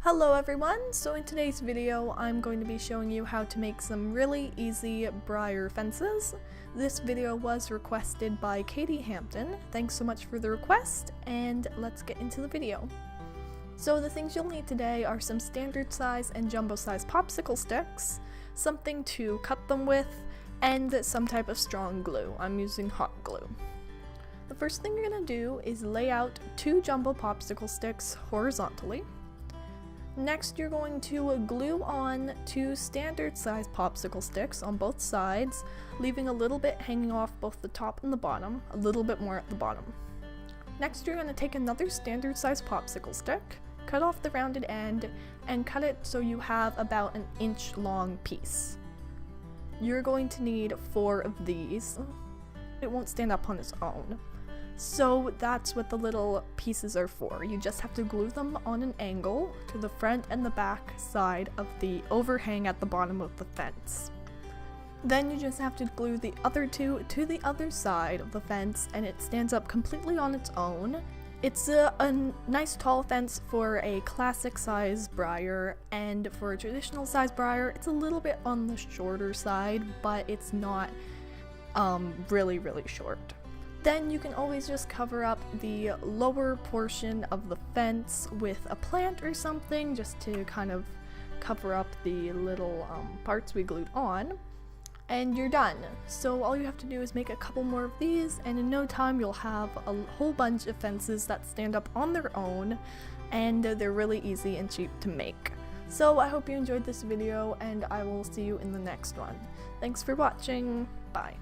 Hello everyone! So in today's video I'm going to be showing you how to make some really easy Breyer fences. This video was requested by Katie Hampton. Thanks so much for the request, and let's get into the video. So the things you'll need today are some standard size and jumbo size popsicle sticks, something to cut them with, and some type of strong glue. I'm using hot glue. The first thing you're going to do is lay out 2 jumbo popsicle sticks horizontally. Next, you're going to glue on 2 standard size popsicle sticks on both sides, leaving a little bit hanging off both the top and the bottom, a little bit more at the bottom. Next, you're going to take another standard size popsicle stick, cut off the rounded end, and cut it so you have about an inch long piece. You're going to need 4 of these. It won't stand up on its own. So that's what the little pieces are for. You just have to glue them on an angle to the front and the back side of the overhang at the bottom of the fence. Then you just have to glue the other 2 to the other side of the fence, and it stands up completely on its own. It's a nice tall fence for a classic size Breyer, and for a traditional size Breyer it's a little bit on the shorter side, but it's not really short. Then you can always just cover up the lower portion of the fence with a plant or something, just to kind of cover up the little parts we glued on, and you're done. So all you have to do is make a couple more of these, and in no time you'll have a whole bunch of fences that stand up on their own, and they're really easy and cheap to make. So I hope you enjoyed this video, and I will see you in the next one. Thanks for watching. Bye.